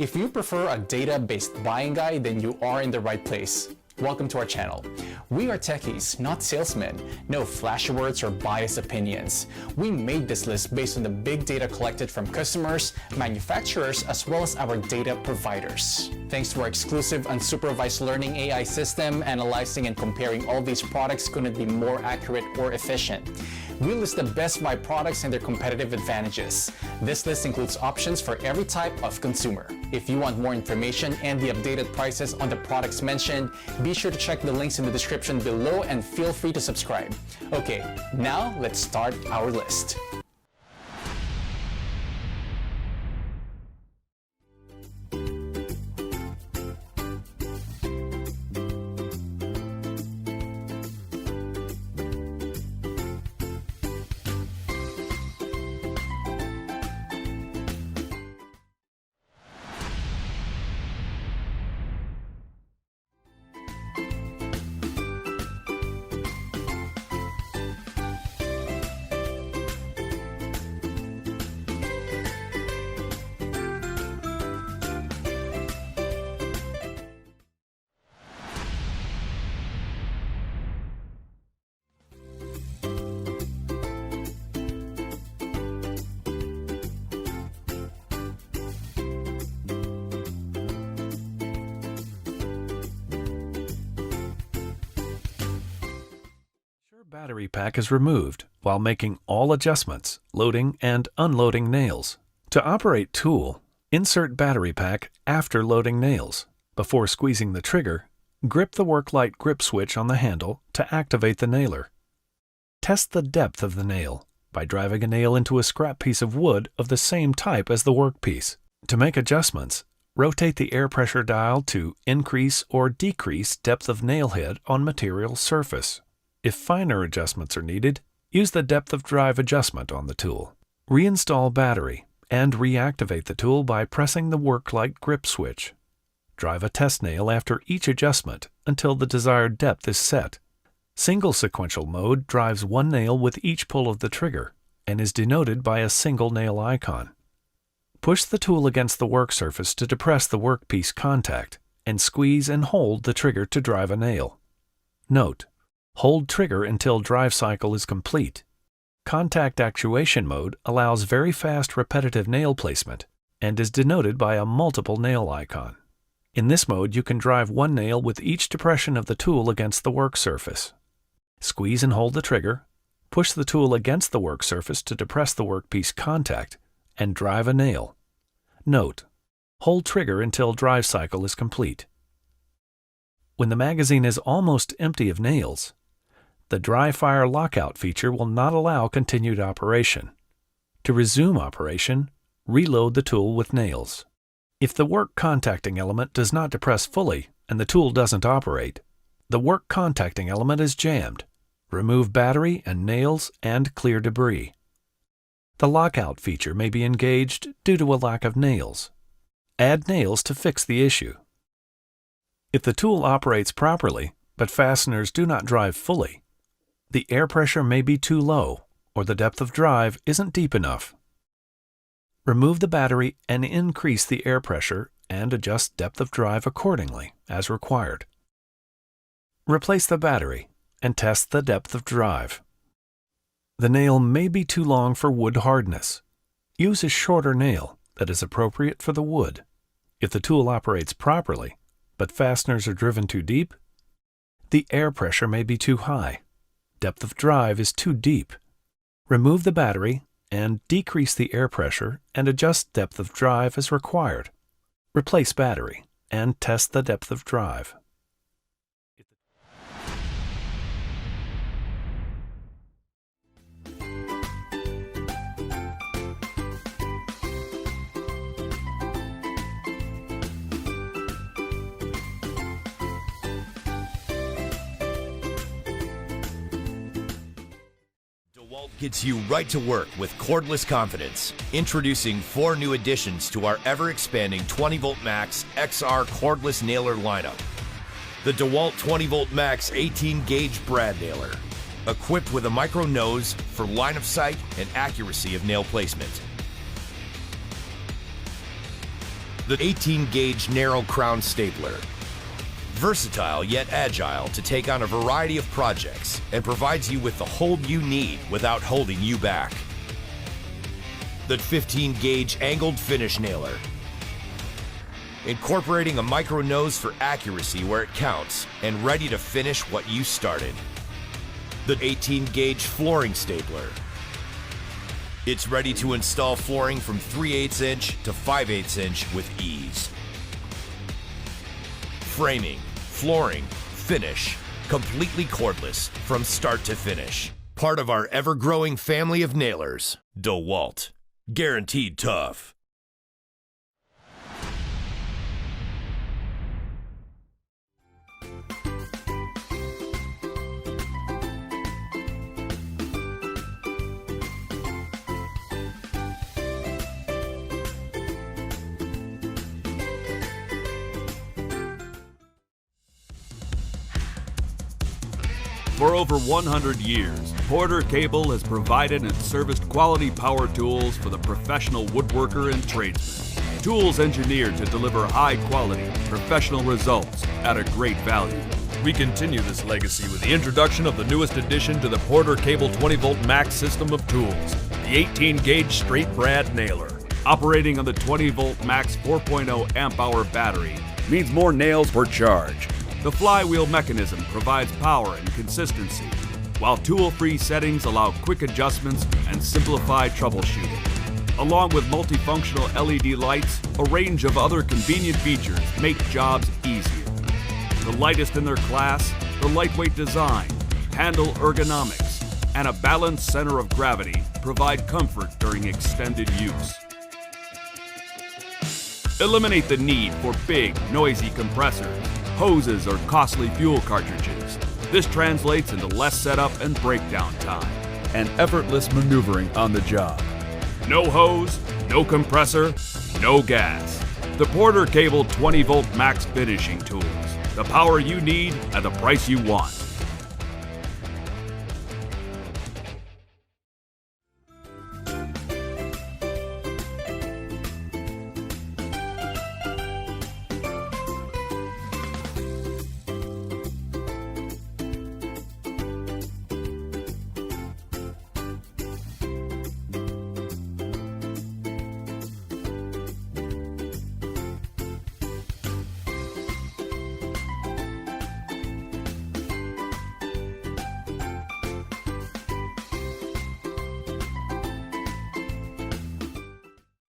If you prefer a data-based buying guide, then you are in the right place. Welcome to our channel. We are techies, not salesmen. No flashy words or biased opinions. We made this list based on the big data collected from customers, manufacturers, as well as our data providers. Thanks to our exclusive unsupervised learning AI system, analyzing and comparing all these products couldn't be more accurate or efficient. We list the best buy products and their competitive advantages. This list includes options for every type of consumer. If you want more information and the updated prices on the products mentioned, be sure to check the links in the description below and feel free to subscribe. Okay, now let's start our list. Battery pack is removed while making all adjustments, loading and unloading nails. To operate tool, insert battery pack after loading nails. Before squeezing the trigger, grip the work light grip switch on the handle to activate the nailer. Test the depth of the nail by driving a nail into a scrap piece of wood of the same type as the workpiece. To make adjustments, rotate the air pressure dial to increase or decrease depth of nail head on material surface. If finer adjustments are needed, use the depth of drive adjustment on the tool. Reinstall battery and reactivate the tool by pressing the work light grip switch. Drive a test nail after each adjustment until the desired depth is set. Single sequential mode drives one nail with each pull of the trigger and is denoted by a single nail icon. Push the tool against the work surface to depress the workpiece contact and squeeze and hold the trigger to drive a nail. Note: hold trigger until drive cycle is complete. Contact actuation mode allows very fast repetitive nail placement and is denoted by a multiple nail icon. In this mode, you can drive one nail with each depression of the tool against the work surface. Squeeze and hold the trigger, push the tool against the work surface to depress the workpiece contact, and drive a nail. Note: hold trigger until drive cycle is complete. When the magazine is almost empty of nails, the dry fire lockout feature will not allow continued operation. To resume operation, reload the tool with nails. If the work contacting element does not depress fully and the tool doesn't operate, the work contacting element is jammed. Remove battery and nails and clear debris. The lockout feature may be engaged due to a lack of nails. Add nails to fix the issue. If the tool operates properly, but fasteners do not drive fully, the air pressure may be too low, or the depth of drive isn't deep enough. Remove the battery and increase the air pressure and adjust depth of drive accordingly, as required. Replace the battery and test the depth of drive. The nail may be too long for wood hardness. Use a shorter nail that is appropriate for the wood. If the tool operates properly, but fasteners are driven too deep, the air pressure may be too high. Depth of drive is too deep. Remove the battery and decrease the air pressure and adjust depth of drive as required. Replace battery and test the depth of drive. DEWALT gets you right to work with cordless confidence. Introducing 4 new additions to our ever-expanding 20V Max XR cordless nailer lineup. The DEWALT 20V Max 18-gauge brad nailer, equipped with a micro nose for line of sight and accuracy of nail placement. The 18-gauge narrow crown stapler. Versatile yet agile to take on a variety of projects and provides you with the hold you need without holding you back. The 15-gauge angled finish nailer. Incorporating a micro nose for accuracy where it counts and ready to finish what you started. The 18-gauge flooring stapler. It's ready to install flooring from 3/8 inch to 5/8 inch with ease. Framing, flooring, finish, completely cordless from start to finish. Part of our ever-growing family of nailers, DEWALT. Guaranteed tough. For over 100 years, Porter Cable has provided and serviced quality power tools for the professional woodworker and tradesman. Tools engineered to deliver high-quality, professional results at a great value. We continue this legacy with the introduction of the newest addition to the Porter Cable 20-volt max system of tools, the 18-gauge straight brad nailer. Operating on the 20-volt max 4.0 amp-hour battery means more nails per charge. The flywheel mechanism provides power and consistency, while tool-free settings allow quick adjustments and simplified troubleshooting. Along with multifunctional LED lights, a range of other convenient features make jobs easier. The lightest in their class, the lightweight design, handle ergonomics, and a balanced center of gravity provide comfort during extended use. Eliminate the need for big, noisy compressors, hoses, or costly fuel cartridges. This translates into less setup and breakdown time, and effortless maneuvering on the job. No hose, no compressor, no gas. The Porter Cable 20-volt max finishing tools. The power you need at the price you want.